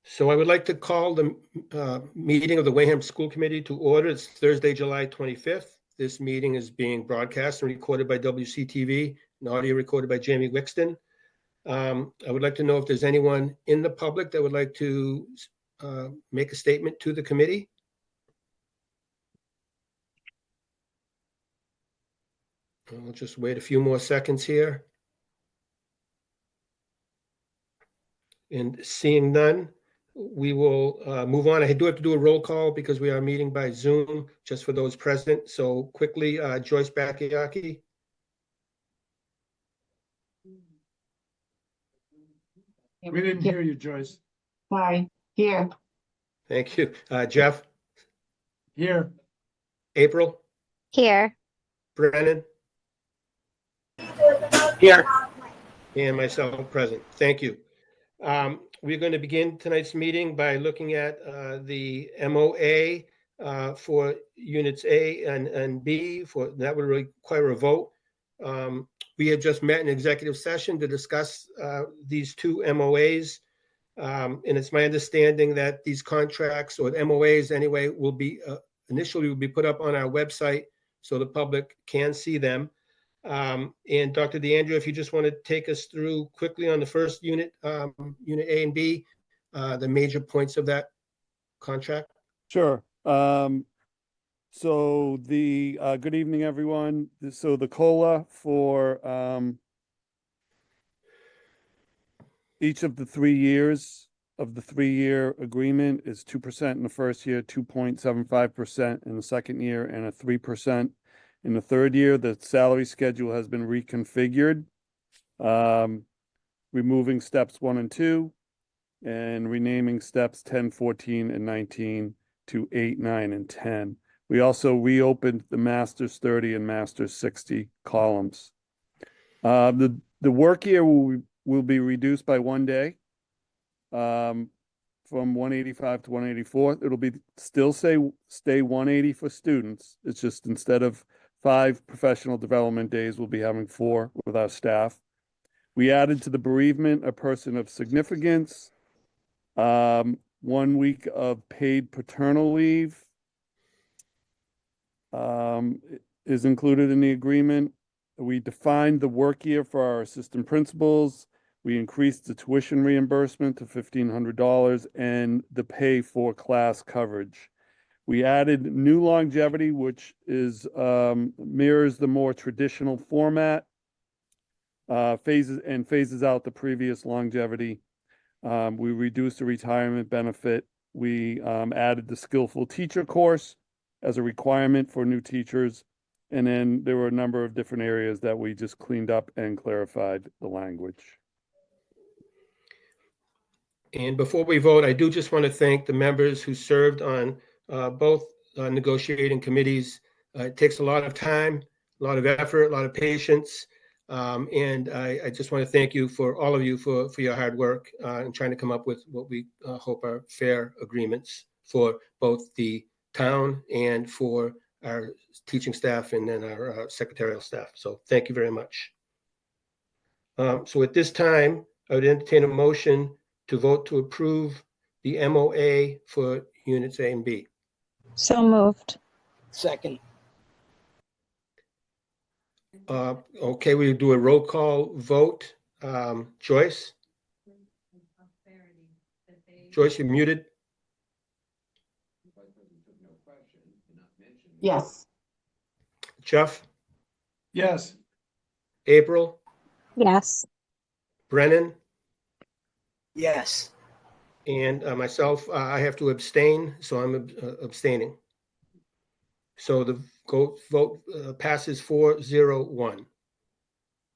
So I would like to call the meeting of the Wareham School Committee to order. It's Thursday, July 25th. This meeting is being broadcast and recorded by WCTV and audio recorded by Jamie Wixton. I would like to know if there's anyone in the public that would like to make a statement to the committee. We'll just wait a few more seconds here. And seeing none, we will move on. I do have to do a roll call because we are meeting by Zoom, just for those present. So quickly, Joyce Bakayaki. We didn't hear you, Joyce. Hi, here. Thank you. Jeff. Here. April. Here. Brennan. Here. And myself present. Thank you. We're going to begin tonight's meeting by looking at the MOA for units A and B. That would require a vote. We have just met in executive session to discuss these two MOAs. And it's my understanding that these contracts, or MOAs anyway, will be initially put up on our website so the public can see them. And Dr. DeAndrea, if you just want to take us through quickly on the first unit, unit A and B, the major points of that contract. Sure. So the good evening, everyone. So the COLA for each of the 3 years of the 3-year agreement is 2% in the first year, 2.75% in the second year, and a 3% in the third year. The salary schedule has been reconfigured, removing steps 1 and 2 and renaming steps 10, 14, and 19 to 8, 9, and 10. We also reopened the Masters 30 and Masters 60 columns. The work year will be reduced by 1 day, from 185 to 184. It'll be still stay 180 for students. It's just instead of 5 professional development days, we'll be having 4 with our staff. We added to the bereavement a person of significance, 1 week of paid paternal leave is included in the agreement. We defined the work year for our assistant principals. We increased the tuition reimbursement to $1,500 and the pay for class coverage. We added new longevity, which is mirrors the more traditional format, phases out the previous longevity. We reduced the retirement benefit. We added the skillful teacher course as a requirement for new teachers. And then there were a number of different areas that we just cleaned up and clarified the language. And before we vote, I do just want to thank the members who served on both negotiating committees. It takes a lot of time, a lot of effort, a lot of patience. And I just want to thank you, for all of you, for your hard work in trying to come up with what we hope are fair agreements for both the town and for our teaching staff and then our secretarial staff. So thank you very much. So at this time, I would entertain a motion to vote to approve the MOA for units A and B. So moved. Second. Okay, we do a roll call vote. Joyce? Joyce, you're muted. Yes. Jeff? Yes. April? Yes. Brennan? Yes. And myself, I have to abstain, so I'm abstaining. So the vote passes 4-0-1.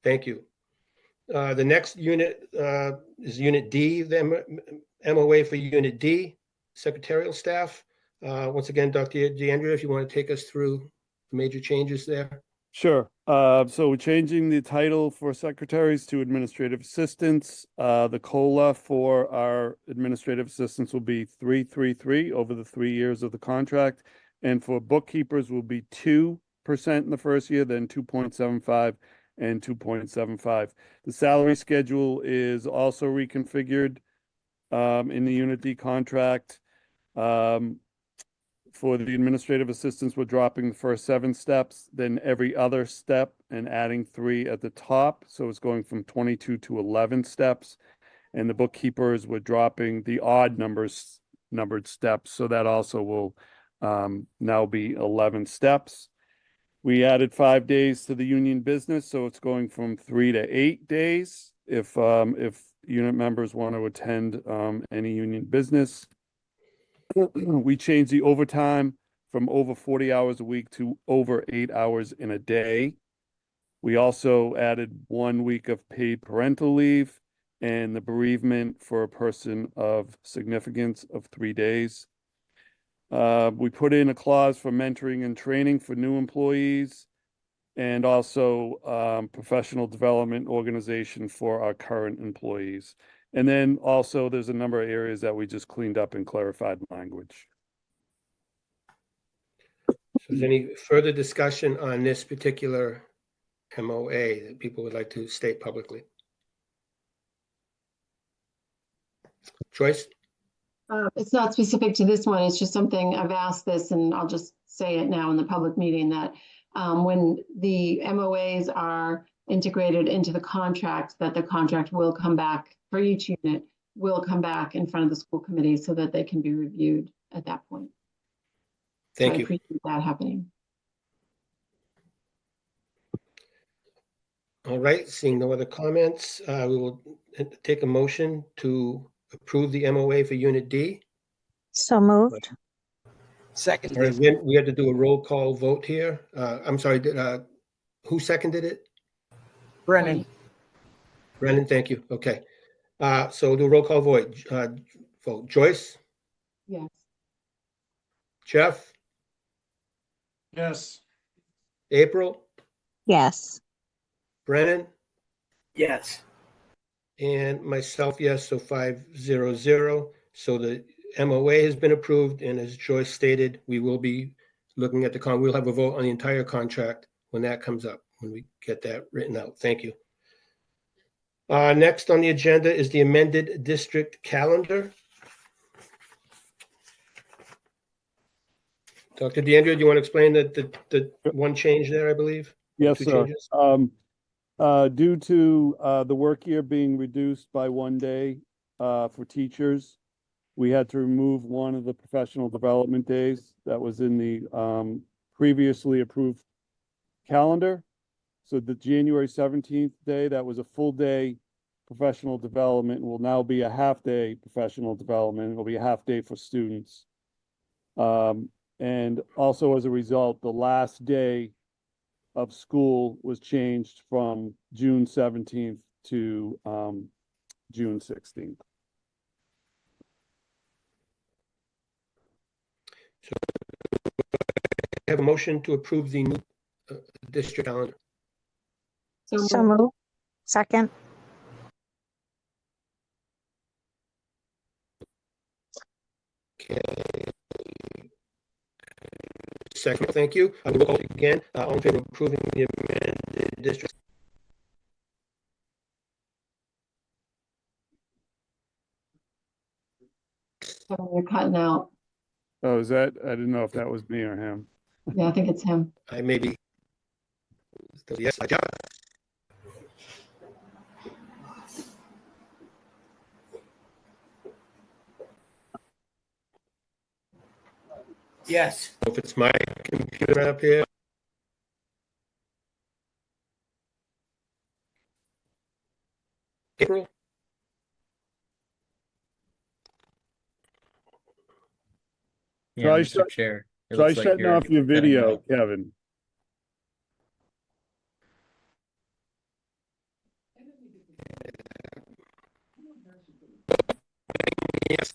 Thank you. The next unit is Unit D, the MOA for Unit D, secretarial staff. Once again, Dr. DeAndrea, if you want to take us through the major changes there. Sure. So we're changing the title for secretaries to administrative assistants. The COLA for our administrative assistants will be 333 over the 3 years of the contract. And for bookkeepers will be 2% in the first year, then 2.75 and 2.75. The salary schedule is also reconfigured. in the Unit D contract. For the administrative assistants, we're dropping the first 7 steps, then every other step and adding 3 at the top. So it's going from 22 to 11 steps. And the bookkeepers, we're dropping the numbered steps. So that also will now be 11 steps. We added 5 days to the union business, so it's going from 3 to 8 days if unit members want to attend any union business. We changed the overtime from over 40 hours a week to over 8 hours in a day. We also added 1 week of paid parental leave and the bereavement for a person of significance of 3 days. We put in a clause for mentoring and training for new employees and also professional development organization for our current employees. And then also there's a number of areas that we just cleaned up and clarified language. So is there any further discussion on this particular MOA that people would like to state publicly? Joyce? It's not specific to this one. It's just something I've asked this, and I'll just say it now in the public meeting that when the MOAs are integrated into the contract, that the contract will come back for each unit, will come back in front of the school committee so that they can be reviewed at that point. Thank So I you. appreciate that happening. All right, seeing no other comments, we will take a motion to approve the MOA for Unit D. So moved. Second. All right, we had to do a roll call vote here. I'm sorry, who seconded it? Brennan. Brennan, thank you. Okay. So we'll do a roll call vote. Joyce, Yes. Jeff, Yes. April, Yes. Brennan, Yes. and myself, yes, so 5-0-0. So the MOA has been approved, and as Joyce stated, we will be looking at we'll have a vote on the entire contract when that comes up, when we get that written out. Thank you. Next on the agenda is the amended district calendar. Dr. DeAndrea, do you want to explain the one change there, I believe? Yes, Two sir. changes? Due to the work year being reduced by 1 day for teachers, we had to remove one of the professional development days that was in the previously approved calendar. So the January 17th day, that was a full day professional development, will now be a half day professional development. It'll be a half day for students. And also as a result, the last day of school was changed from June 17th to June 16th. So I have a motion to approve the new district calendar. So moved. Second. Okay. Second, thank you. I will vote again. All in favor of approving the amended district. You're cutting out. Oh, is that? I didn't know if that was me or him. Yeah, I think it's him. I may be. Yes, I got it. Yes. If it's my computer up here. April? Yeah, Try Mr. Chair. It Try looks like shutting you're off your cutting video, out. Kevin. Yes.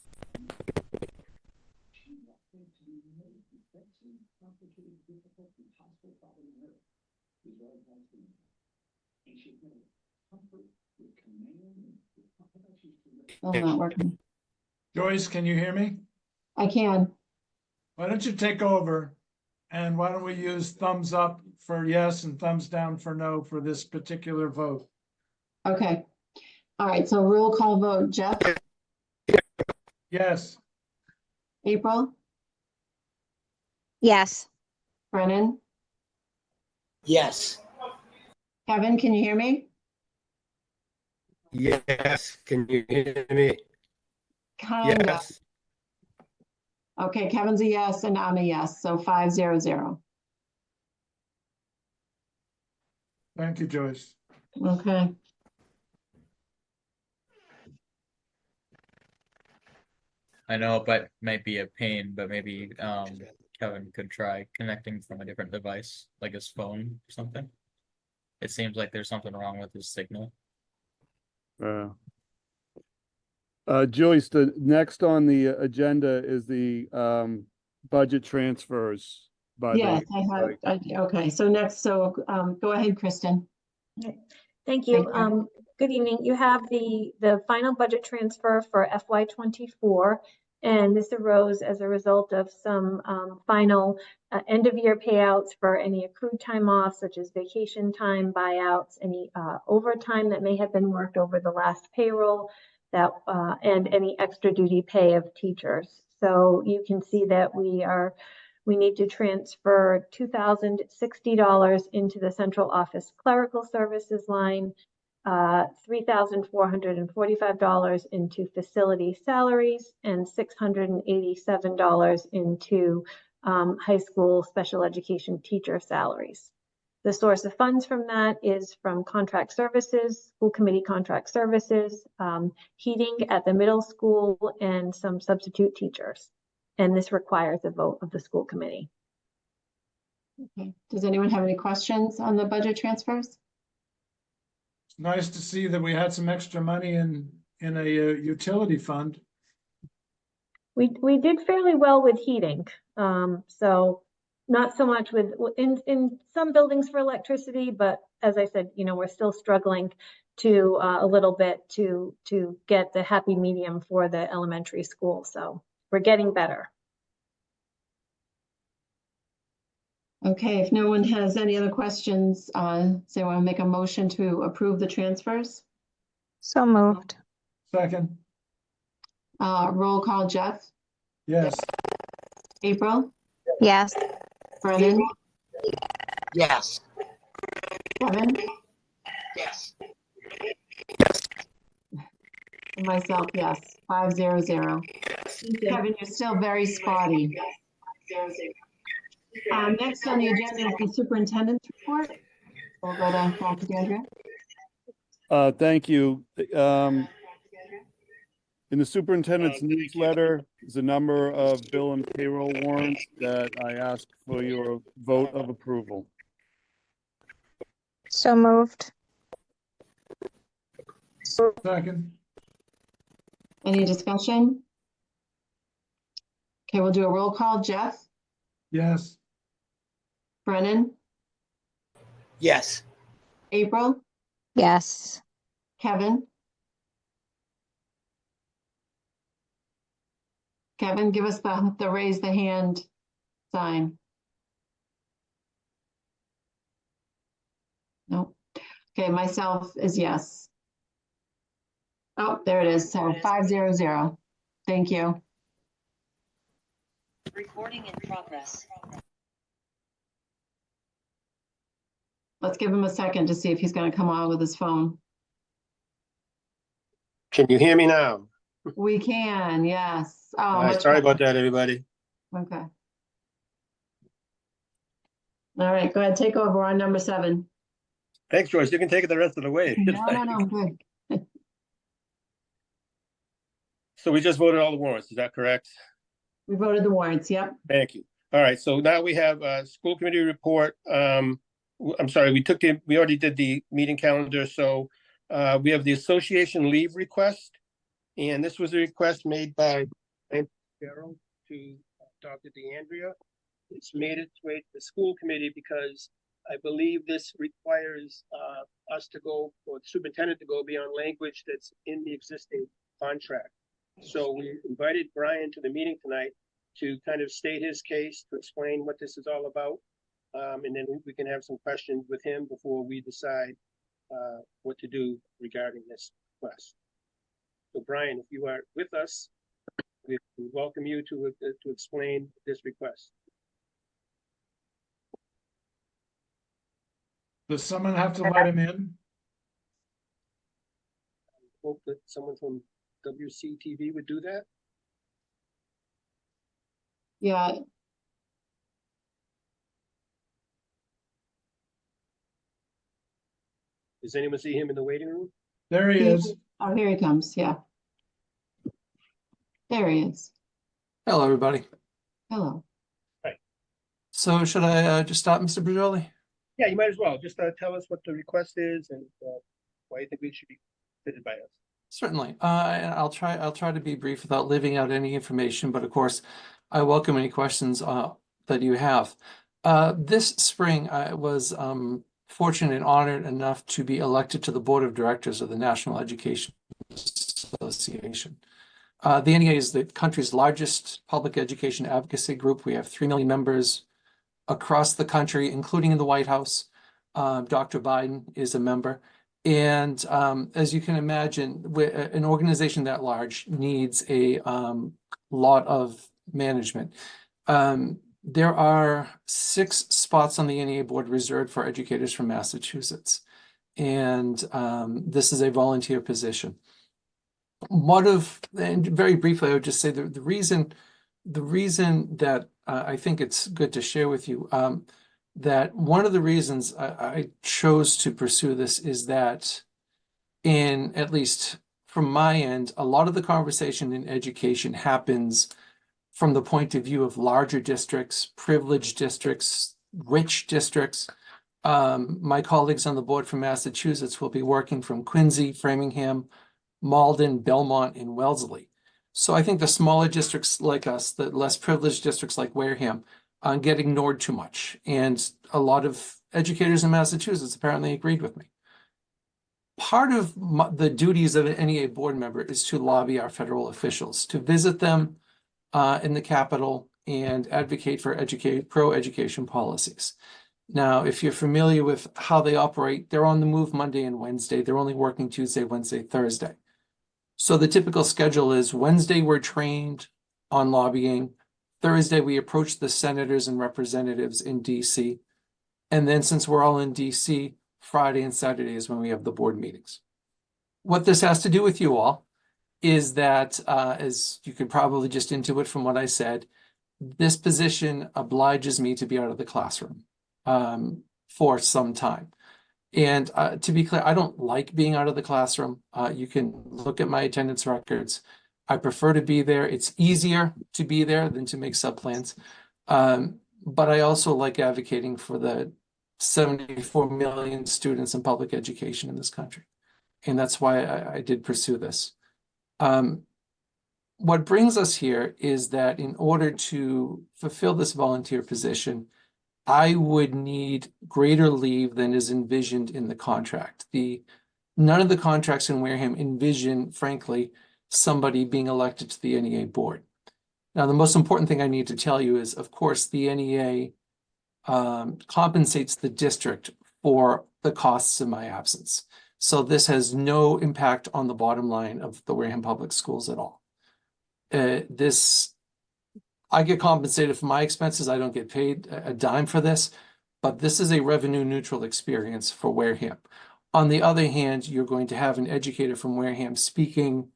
Still not working. Joyce, can you hear me? I can. Why don't you take over? And why don't we use thumbs up for yes and thumbs down for no for this particular vote? Okay. All right, so roll call vote. Jeff? Yes, April, Yes. Brennan, Yes. Kevin, can you hear me? Yes, can you hear me? Kinda. Yes. Okay, Kevin's a yes and I'm a yes, so 500. thank you, Joyce. Okay, I know, but might be a pain, but maybe Kevin could try connecting from a different device, like his phone or something. It seems like there's something wrong with his signal. Joyce, the next on the agenda is the budget transfers by yes, the. okay, so next, go ahead, Kristen. Thank Thank you. you. Good evening. You have the final budget transfer for FY '24, and this arose as a result of some final end of year payouts for any accrued time off, such as vacation time, buyouts, any overtime that may have been worked over the last payroll, that and any extra duty pay of teachers. So you can see that we need to transfer $2,060 into the central office clerical services line, $3,445 into facility salaries, and $687 into high school special education teacher salaries. The source of funds from that is from contract services, school committee contract services, heating at the middle school, and some substitute teachers. And this requires a vote of the school committee. Okay. Does anyone have any questions on the budget transfers? It's nice to see that we had some extra money in a utility fund. We did fairly well with heating, so not so much with in some buildings for electricity, but as I said, we're still struggling to a little bit to get the happy medium for the elementary school. So we're getting better. Okay, if no one has any other questions, so I want to make a motion to approve the transfers. So moved. Second, Roll call, Jeff, yes, April, Yes. Brennan, Yes. Kevin, Yes. and myself, yes, 500. Kevin, you're still very spotty. Next on the agenda is the superintendent's report. We'll go to Dr. Andrea. Thank you. In the superintendent's newsletter is a number of bill and payroll warrants that I ask for your vote of approval. So moved. second, Any discussion? Okay, we'll do a roll call. Jeff, yes, Brennan, Yes. April, Yes. Kevin. Kevin, give us the raise the hand sign. Nope. Okay, myself is yes. Oh, there it is. So 500. Thank you. Recording in progress. Let's give him a second to see if he's going to come on with his phone. Can you hear me now? We can, yes. Oh, All right, much sorry better. about that, everybody. Okay. All right, go ahead, take over on number 7. Thanks, Joyce. You can take it the rest of the way. if you'd like. No, good. So we just voted all the warrants, is that correct? We voted the warrants, yep. Thank you. All right, so now we have a school committee report. I'm sorry, we already did the meeting calendar, so we have the association leave request. And this was a request made by Carol to Dr. DeAndrea. It's made its way to the school committee because I believe this requires us to go, or the superintendent to go beyond language that's in the existing contract. So we invited Brian to the meeting tonight to kind of state his case, to explain what this is all about. And then we can have some questions with him before we decide what to do regarding this request. So Brian, if you are with us, We welcome you to explain this request. Does someone have to let him in? Hope that someone from WCTV would do that. Yeah, Does anyone see him in the waiting room? There he is. oh, here he comes, yeah. There he is. Hello, everybody. Hello. So should I just start, Mr. Brijoli? Yeah, you might as well. Just tell us what the request is and why you think we should be fitted by us. Certainly. And I'll try to be brief without leaving out any information, but of course, I welcome any questions that you have. This spring, I was fortunate and honored enough to be elected to the board of directors of the National Education Association. The NEA is the country's largest public education advocacy group. We have 3 million members across the country, including in the White House. Dr. Biden is a member. And as you can imagine, an organization that large needs a lot of management. There are 6 spots on the NEA board reserved for educators from Massachusetts. And this is a volunteer position. And very briefly, I would just say the reason that I think it's good to share with you that one of the reasons I chose to pursue this is that, in at least from my end, a lot of the conversation in education happens from the point of view of larger districts, privileged districts, rich districts. My colleagues on the board from Massachusetts will be working from Quincy, Framingham, Malden, Belmont, and Wellesley. So I think the smaller districts like us, the less privileged districts like Wareham, get ignored too much. And a lot of educators in Massachusetts apparently agreed with me. Part of the duties of an NEA board member is to lobby our federal officials, to visit them in the Capitol and advocate for pro-education policies. Now, if you're familiar with how they operate, they're on the move Monday and Wednesday. They're only working Tuesday, Wednesday, Thursday. So the typical schedule is Wednesday, we're trained on lobbying. Thursday, we approach the senators and representatives in DC. And then since we're all in DC, Friday and Saturday is when we have the board meetings. What this has to do with you all is that, as you could probably just intuit from what I said, this position obliges me to be out of the classroom for some time. And to be clear, I don't like being out of the classroom. You can look at my attendance records. I prefer to be there. It's easier to be there than to make subplans. But I also like advocating for the 74 million students in public education in this country. And that's why I did pursue this. What brings us here is that in order to fulfill this volunteer position, I would need greater leave than is envisioned in the contract. None of the contracts in Wareham envision, frankly, somebody being elected to the NEA board. Now, the most important thing I need to tell you is, of course, the NEA compensates the district for the costs of my absence. So this has no impact on the bottom line of the Wareham Public Schools at all. I get compensated for my expenses. I don't get paid a dime for this, but this is a revenue neutral experience for Wareham. On the other hand, you're going to have an educator from Wareham speaking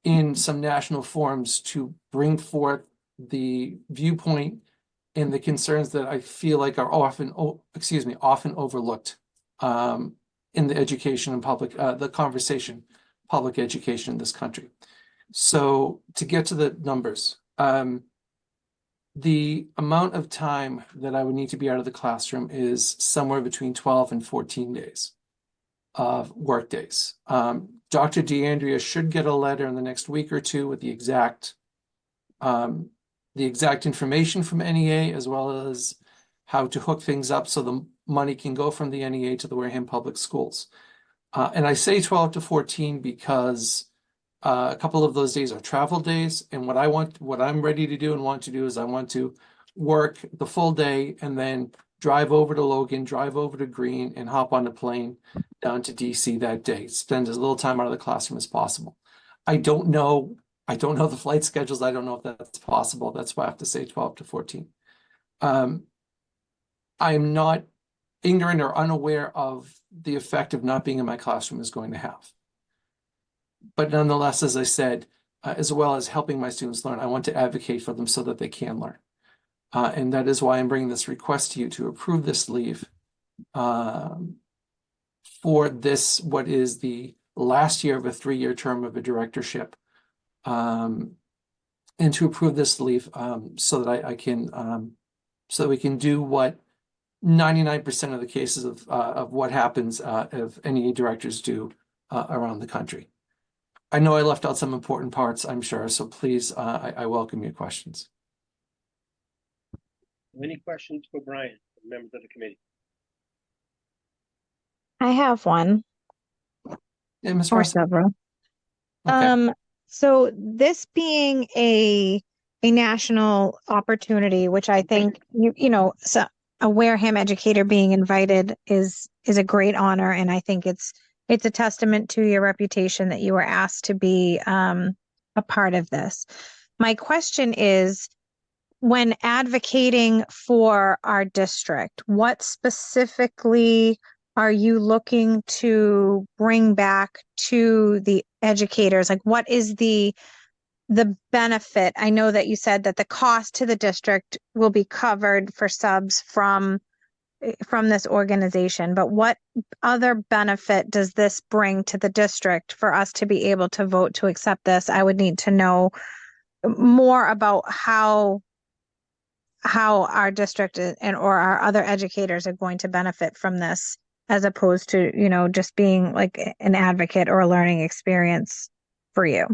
in some national forums to bring forth the viewpoint and the concerns that I feel like are often overlooked in the education and the conversation, public education in this country. So to get to the numbers, the amount of time that I would need to be out of the classroom is somewhere between 12 and 14 days of work days. Dr. DeAndrea should get a letter in the next week or two with the exact information from NEA, as well as how to hook things up so the money can go from the NEA to the Wareham Public Schools. And I say 12 to 14 because a couple of those days are travel days. And what I'm ready to do and want to do is I want to work the full day and then drive over to Logan, drive over to Greene, and hop on a plane down to DC that day. Spend as little time out of the classroom as possible. I don't know I don't know the flight schedules. I don't know if that's possible. That's why I have to say 12 to 14. I am not ignorant or unaware of the effect of not being in my classroom is going to have. But nonetheless, as I said, as well as helping my students learn, I want to advocate for them so that they can learn. And that is why I'm bringing this request to you to approve this leave for this, what is the last year of a 3-year term of a directorship, and to approve this leave so that I can, so that we can do what 99% of the cases of what happens of NEA directors do around the country. I know I left out some important parts, I'm sure, so please, I welcome your questions. Any questions for Brian, members of the committee? I have one Yeah, Ms. or Rossi? several. Okay. So this being a national opportunity, which I think so a Wareham educator being invited is a great honor, and I think it's a testament to your reputation that you were asked to be a part of this. My question is, when advocating for our district, what specifically are you looking to bring back to the educators? Like, what is the benefit? I know that you said that the cost to the district will be covered for subs from this organization, but what other benefit does this bring to the district for us to be able to vote to accept this? I would need to know more about how our district and or our other educators are going to benefit from this, as opposed to, just being like an advocate or a learning experience for you.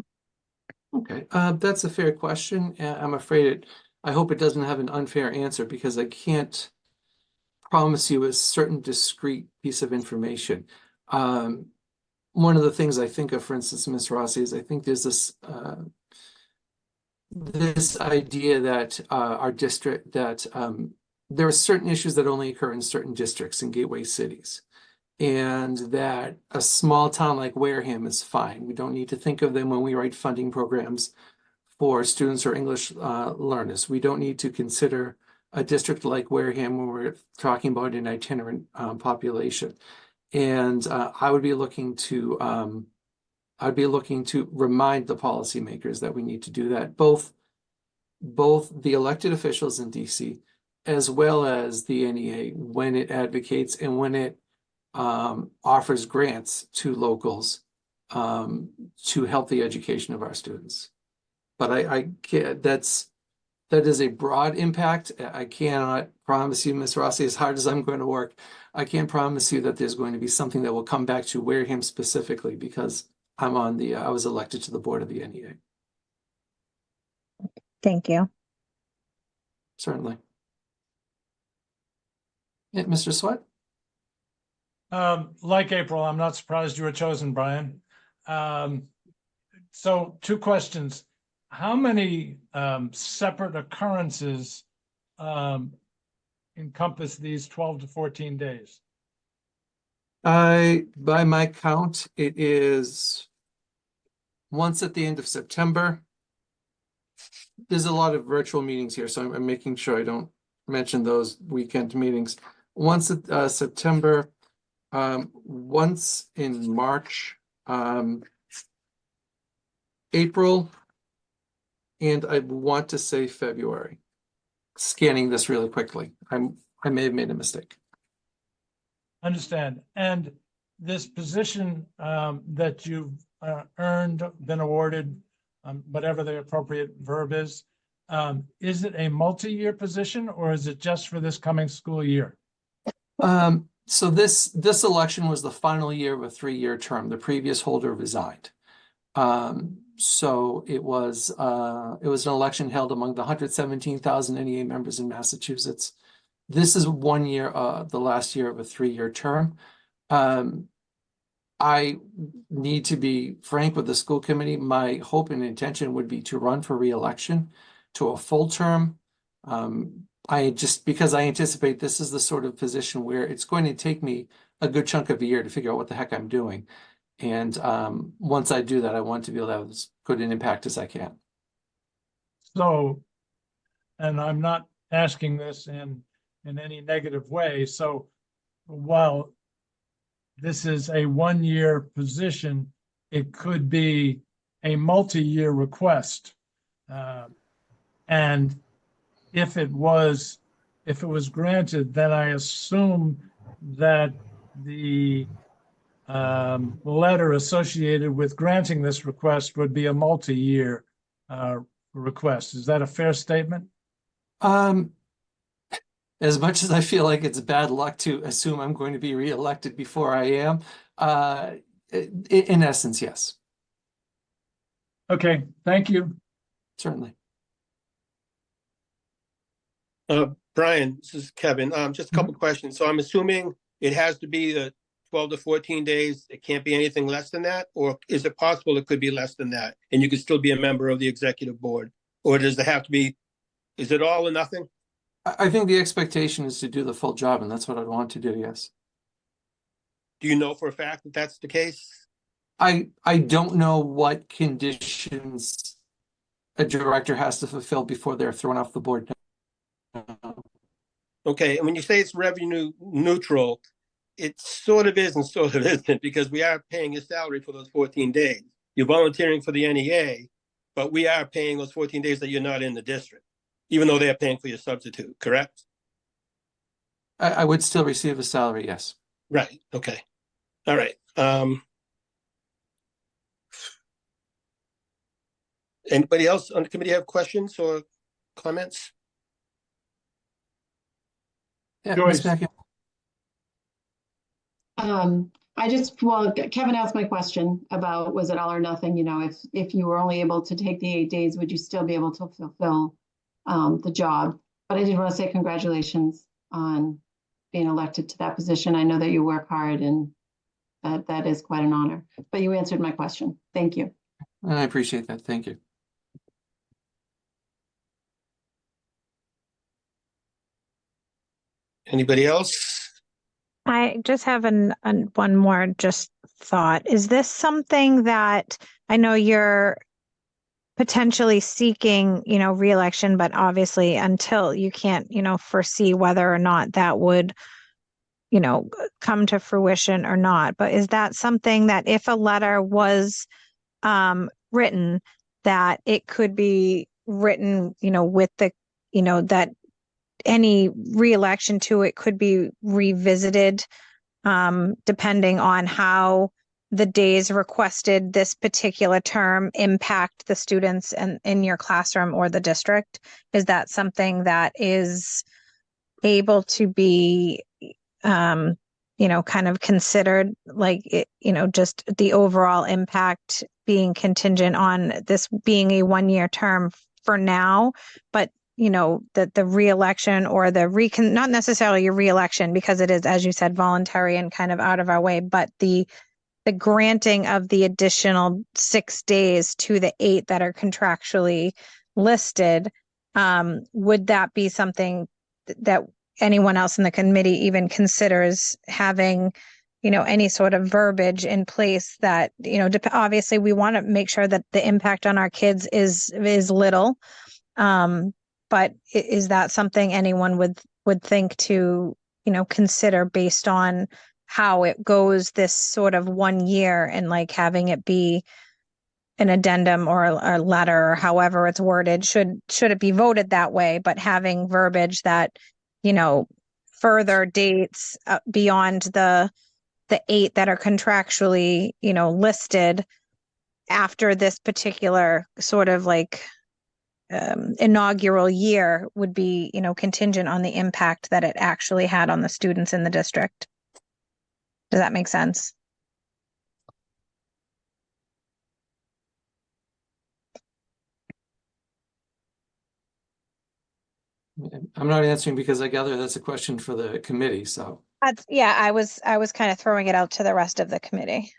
Okay, that's a fair question. I'm afraid I hope it doesn't have an unfair answer because I can't promise you a certain discrete piece of information. One of the things I think of, for instance, Ms. Rossi, is I think there's this idea that our district, that there are certain issues that only occur in certain districts and gateway cities, and that a small town like Wareham is fine. We don't need to think of them when we write funding programs for students or English learners. We don't need to consider a district like Wareham when we're talking about an itinerant population. And I would be looking to remind the policymakers that we need to do that, both the elected officials in DC, as well as the NEA, when it advocates and when it offers grants to locals to help the education of our students. But I can't, that is a broad impact. I cannot promise you, Ms. Rossi, as hard as I'm going to work, I can't promise you that there's going to be something that will come back to Wareham specifically, because I was elected to the board of the NEA. Thank you. Certainly. Yeah, Mr. Sweat? Like April, I'm not surprised you were chosen, Brian. So 2 questions. How many separate occurrences encompass these 12 to 14 days? By my count, it is once at the end of September. There's a lot of virtual meetings here, so I'm making sure I don't mention those weekend meetings. Once at September, once in March, April, and I want to say February. Scanning this really quickly. I may have made a mistake. Understand. And this position that you've earned, been awarded, whatever the appropriate verb is it a multi-year position, or is it just for this coming school year? So this election was the final year of a 3-year term. The previous holder resigned. So it was an election held among the 117,000 NEA members in Massachusetts. This is 1 year, the last year of a 3-year term. I need to be frank with the school committee. My hope and intention would be to run for re-election to a full term. Because I anticipate this is the sort of position where it's going to take me a good chunk of a year to figure out what the heck I'm doing. And once I do that, I want to be able to have as good an impact as I can. So, and I'm not asking this in any negative way, so while this is a one-year position, it could be a multi-year request. And if it was granted, then I assume that the letter associated with granting this request would be a multi-year request. Is that a fair statement? As much as I feel like it's bad luck to assume I'm going to be reelected before I am, in essence, yes. Okay, thank you. Certainly. Brian, this is Kevin. Just a couple questions. So I'm assuming it has to be the 12 to 14 days. It can't be anything less than that? Or is it possible it could be less than that and you could still be a member of the executive board? Or does it have to be, is it all or nothing? I think the expectation is to do the full job, and that's what I'd want to do, yes. Do you know for a fact that that's the case? I don't know what conditions a director has to fulfill before they're thrown off the board. Okay, and when you say it's revenue neutral, it sort of is and sort of isn't, because we are paying your salary for those 14 days. You're volunteering for the NEA, but we are paying those 14 days that you're not in the district, even though they're paying for your substitute, correct? I would still receive a salary, yes. Right, okay. All right. Anybody else on the committee have questions or comments? Yeah, Joyce. Ms. Mackin. Well, Kevin asked my question about, was it all or nothing? You know, if you were only able to take the 8 days, would you still be able to fulfill the job? But I did want to say congratulations on being elected to that position. I know that you work hard, and that is quite an honor. But you answered my question. Thank you. I appreciate that. Thank you. Anybody else? I just have one more just thought. Is this something that I know you're potentially seeking, reelection, but obviously until you can't, foresee whether or not that would, come to fruition or not. But is that something that if a letter was written, that it could be written, with the, that any reelection to it could be revisited depending on how the days requested this particular term impact the students in your classroom or the district? Is that something that is able to be, kind of considered, like, just the overall impact being contingent on this being a one-year term for now, but that the reelection or the not necessarily a reelection, because it is, as you said, voluntary and kind of out of our way, but the granting of the additional 6 days to the 8 that are contractually listed, would that be something that anyone else in the committee even considers having, any sort of verbiage in place that, obviously we want to make sure that the impact on our kids is little. But is that something anyone would think to, consider based on how it goes this sort of 1 year, and like having it be an addendum or a letter or however it's worded, should it be voted that way, but having verbiage that, further dates beyond the 8 that are contractually, listed after this particular sort of like inaugural year would be, contingent on the impact that it actually had on the students in the district. Does that make sense? I'm not answering because I gather that's a question for the committee, so. Yeah, I was kind of throwing it out to the rest of the committee.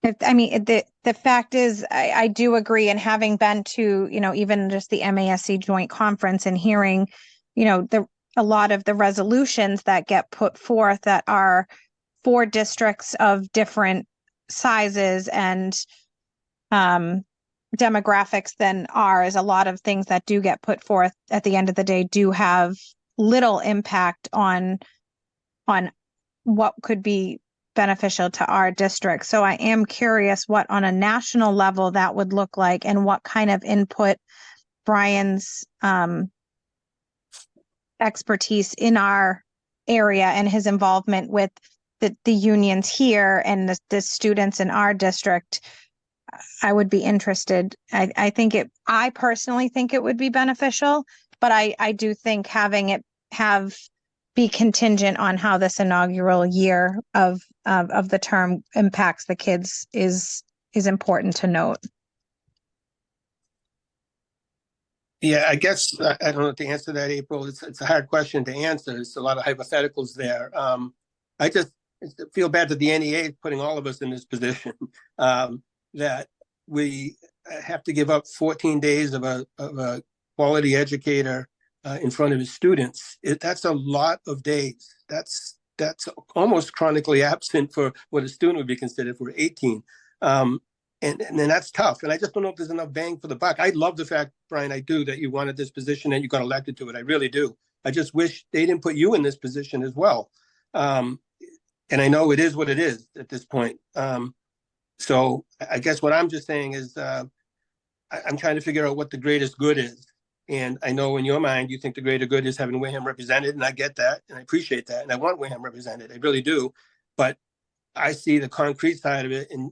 The fact is, I do agree, and having been to, even just the MASC joint conference and hearing, a lot of the resolutions that get put forth that are for districts of different sizes and demographics than ours, a lot of things that do get put forth at the end of the day do have little impact on what could be beneficial to our district. So I am curious what on a national level that would look like and what kind of input Brian's expertise in our area and his involvement with the unions here and the students in our district. I would be interested. I personally think it would be beneficial, but I do think having it be contingent on how this inaugural year of the term impacts the kids is important to note. Yeah, I guess I don't know the answer to that, April. It's a hard question to answer. There's a lot of hypotheticals there. I just feel bad that the NEA is putting all of us in this position, that we have to give up 14 days of a quality educator in front of his students. That's a lot of days. That's almost chronically absent for what a student would be considered for 18. And then that's tough. And I just don't know if there's enough bang for the buck. I love the fact, Brian, I do, that you wanted this position and you got elected to it. I really do. I just wish they didn't put you in this position as well. And I know it is what it is at this point. So I guess what I'm just saying is I'm trying to figure out what the greatest good is. And I know in your mind, you think the greater good is having Wareham represented, and I get that, and I appreciate that, and I want Wareham represented. I really do. But I see the concrete side of it and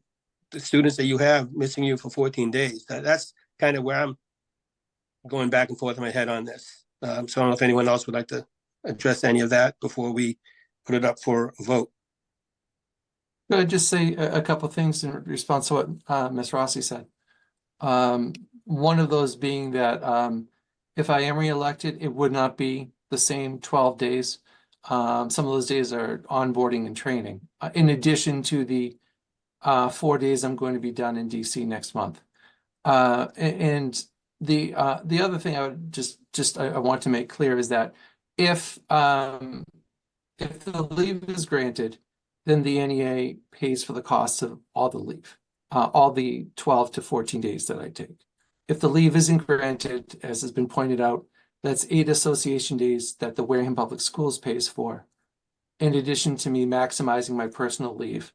the students that you have missing you for 14 days. That's kind of where I'm going back and forth in my head on this. So I don't know if anyone else would like to address any of that before we put it up for a vote. Could I just say a couple of things in response to what Ms. Rossi said? One of those being that if I am reelected, it would not be the same 12 days. Some of those days are onboarding and training, in addition to the 4 days I'm going to be done in DC next month. And the other thing I would I want to make clear is that if the leave is granted, then the NEA pays for the cost of all the leave, all the 12 to 14 days that I take. If the leave isn't granted, as has been pointed out, that's 8 association days that the Wareham Public Schools pays for, in addition to me maximizing my personal leave,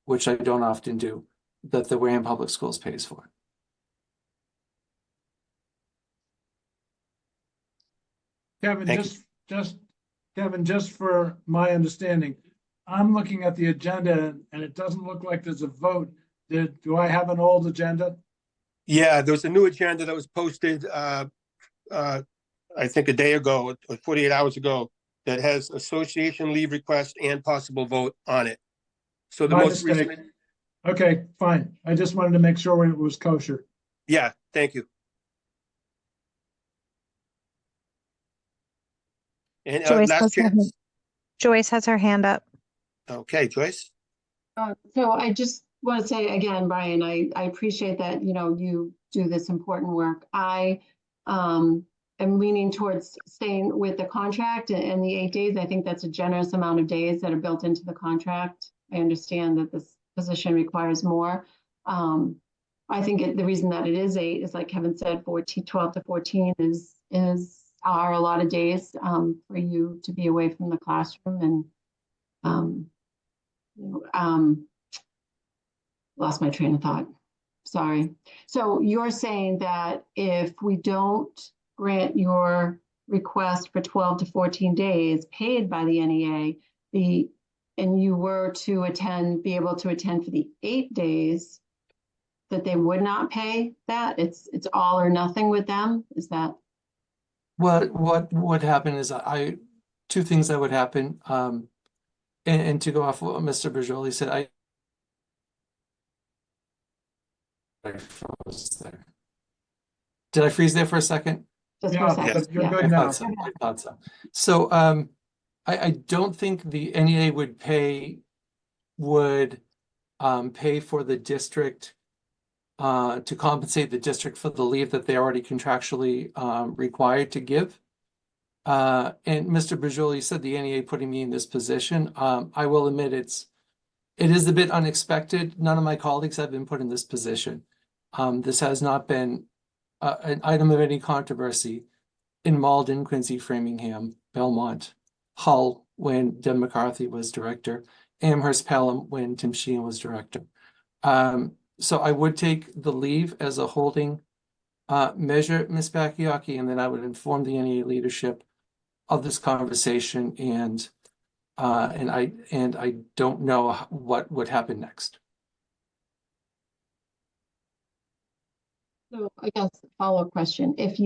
which I don't often do, that the Wareham Public Schools pays for. Kevin, Thank Kevin, just for my understanding, I'm looking at the agenda and it doesn't look like there's a vote. Do I have an old agenda? Yeah, there was a new agenda that was posted, I think a day ago or 48 hours ago, that has association leave request and possible vote on it. So the My most mistake. recent, Okay, fine. I just wanted to make sure it was kosher. yeah, thank you. And Joyce has her hand up. Okay, Joyce. So I just want to say again, Brian, I appreciate that, you do this important work. I am leaning towards staying with the contract and the 8 days. I think that's a generous amount of days that are built into the contract. I understand that this position requires more. I think the reason that it is 8 is, like Kevin said, 12 to 14 are a lot of days for you to be away from the classroom. And lost my train of thought. Sorry. So you're saying that if we don't grant your request for 12 to 14 days paid by the NEA, and you were to be able to attend for the 8 days, that they would not pay that? It's all or nothing with them? Is that? What would happen is two things that would happen. And to go off what Mr. Bergioli said, I froze there. Did I freeze there for a second? Just for a second. But you're Yeah. good I now. thought so. So I don't think the NEA would pay for the district to compensate the district for the leave that they already contractually required to give. And Mr. Bajoli said the NEA putting me in this position. I will admit it is a bit unexpected. None of my colleagues have been put in this position. This has not been an item of any controversy in Malden, Quincy, Framingham, Belmont, Hull when Deb McCarthy was director, Amherst Pelham when Tim Sheehan was director. So I would take the leave as a holding measure, Ms. Bakayaki, and then I would inform the NEA leadership of this conversation, and I don't know what would happen next. So I guess follow-up question, if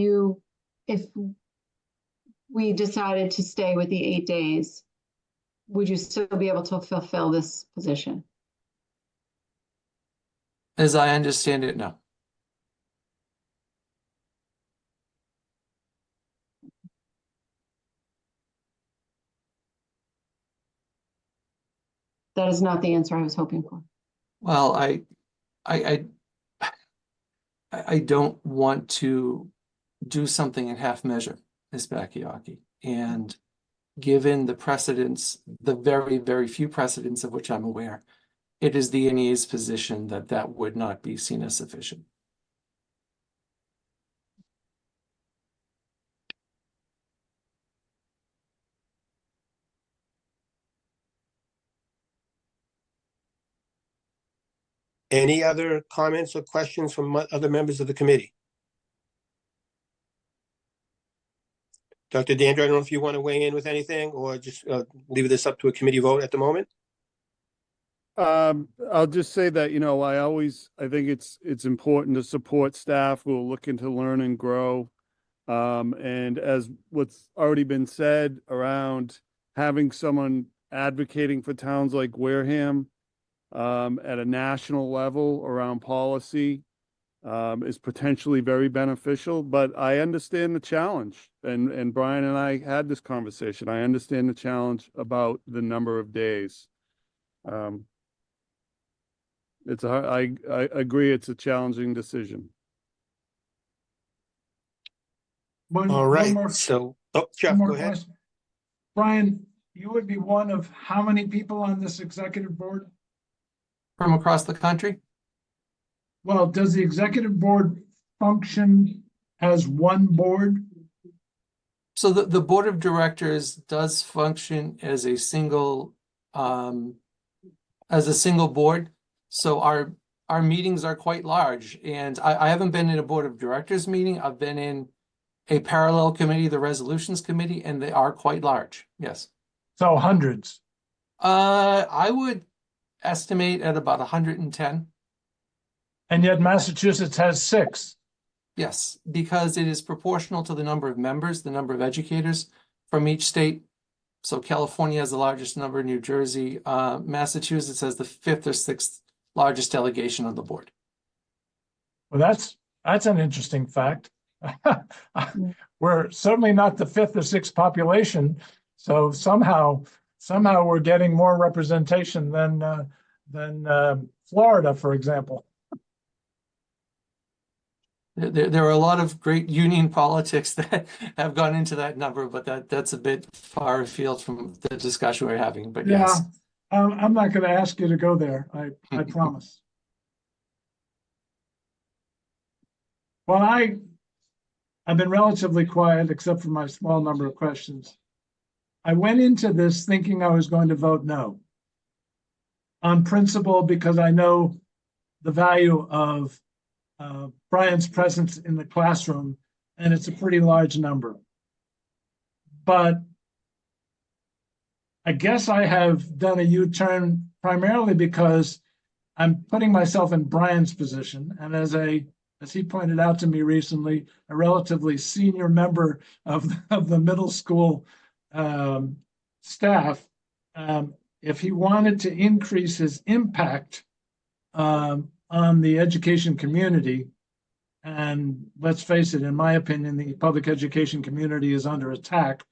we decided to stay with the 8 days, would you still be able to fulfill this position? As I understand it, no. That is not the answer I was hoping for. Well, I don't want to do something in half measure, Ms. Bakayaki. And given the precedents, the very, very few precedents of which I'm aware, it is the NEA's position that that would not be seen as sufficient. Any other comments or questions from other members of the committee? Dr. Dandre, I don't know if you want to weigh in with anything or just leave this up to a committee vote at the moment. I'll just say that, I think it's important to support staff who are looking to learn and grow. And as what's already been said around having someone advocating for towns like Wareham at a national level around policy is potentially very beneficial, but I understand the challenge, and Brian and I had this conversation. I understand the challenge about the number of days. I agree it's a challenging decision. All right, so, Jeff, go ahead. Question. Brian, you would be one of how many people on this executive board? From across the country? Well, does the executive board function as one board? So the board of directors does function as a single board. So our meetings are quite large, and I haven't been in a board of directors meeting. I've been in a parallel committee, the resolutions committee, and they are quite large. Yes. So hundreds. I would estimate at about 110. And yet Massachusetts has 6. Yes, because it is proportional to the number of members, the number of educators from each state. So California has the largest number, New Jersey, Massachusetts has the 5th or 6th largest delegation on the board. Well, that's an interesting fact. We're certainly not the 5th or 6th population, so somehow we're getting more representation than Florida, for example. There are a lot of great union politics that have gone into that number, but that's a bit far afield from the discussion we're having. But yes, I'm not going to ask you to go there. I promise. Well, I've been relatively quiet, except for my small number of questions. I went into this thinking I was going to vote no, on principle, because I know the value of Brian's presence in the classroom, and it's a pretty large number. But I guess I have done a U-turn primarily because I'm putting myself in Brian's position, and as he pointed out to me recently, a relatively senior member of the middle school staff, if he wanted to increase his impact on the education community, and let's face it, in my opinion, the public education community is under attack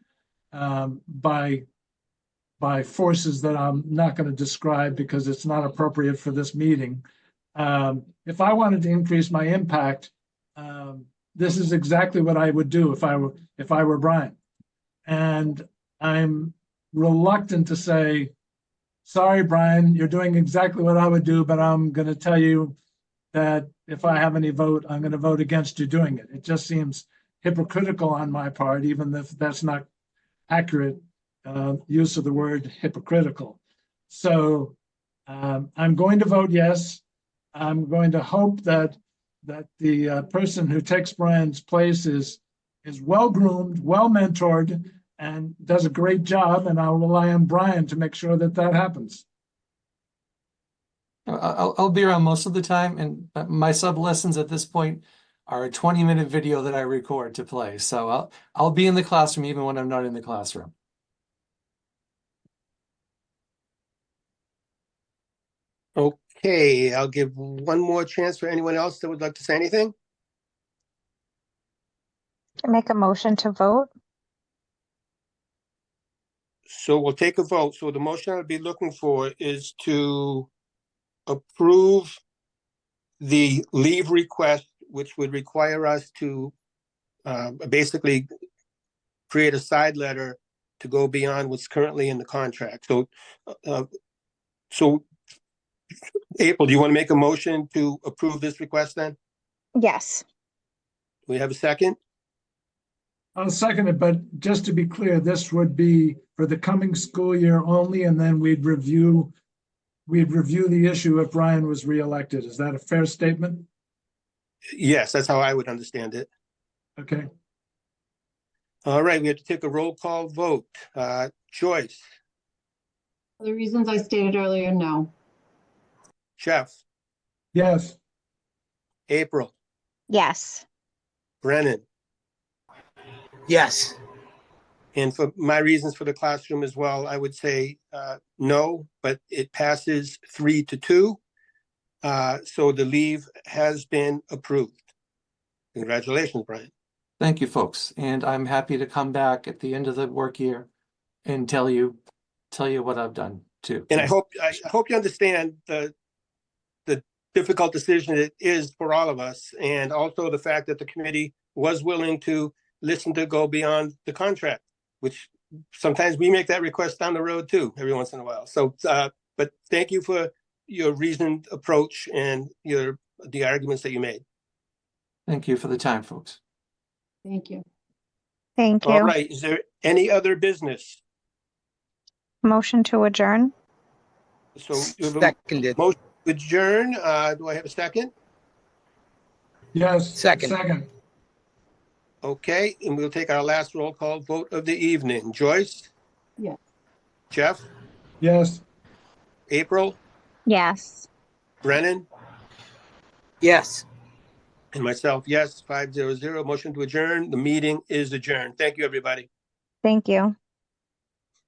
by forces that I'm not going to describe because it's not appropriate for this meeting. If I wanted to increase my impact, this is exactly what I would do if I were Brian. And I'm reluctant to say, sorry, Brian, you're doing exactly what I would do, but I'm going to tell you that if I have any vote, I'm going to vote against you doing it. It just seems hypocritical on my part, even if that's not accurate use of the word hypocritical. So I'm going to vote yes. I'm going to hope that the person who takes Brian's place is well groomed, well mentored, and does a great job. And I'll rely on Brian to make sure that that happens. I'll be around most of the time, and my sub lessons at this point are a 20-minute video that I record to play. So I'll be in the classroom even when I'm not in the classroom. Okay, I'll give one more chance for anyone else that would like to say anything. Make a motion to vote. So we'll take a vote. So the motion I'd be looking for is to approve the leave request, which would require us to basically create a side letter to go beyond what's currently in the contract. So April, do you want to make a motion to approve this request then? Yes. Do we have a second? I'll second it, but just to be clear, this would be for the coming school year only, and then we'd review the issue if Brian was reelected. Is that a fair statement? Yes, that's how I would understand it. Okay. All right, we have to take a roll call vote. Joyce, For the reasons I stated earlier, no. Jeff, Yes. April, Yes. Brennan, Yes. and for my reasons for the classroom as well, I would say no, but it passes 3-2. So the leave has been approved. Congratulations, Brian. Thank you, folks. And I'm happy to come back at the end of the work year and tell you what I've done too. And I hope you understand the difficult decision it is for all of us, and also the fact that the committee was willing to listen to go beyond the contract, which sometimes we make that request down the road too, every once in a while. So, but thank you for your reasoned approach and the arguments that you made. Thank you for the time, folks. Thank you. Thank you. All right, is there any other business? Motion to adjourn. So you have a Seconded. motion to adjourn. Do I have a second? Yes. Second. Okay, and we'll take our last roll call vote of the evening. Joyce? Yes. Jeff? Yes. April? Yes. Brennan? Yes. And myself, yes, 500. Motion to adjourn. The meeting is adjourned. Thank you, everybody. Thank you.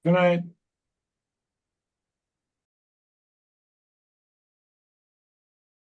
Good night.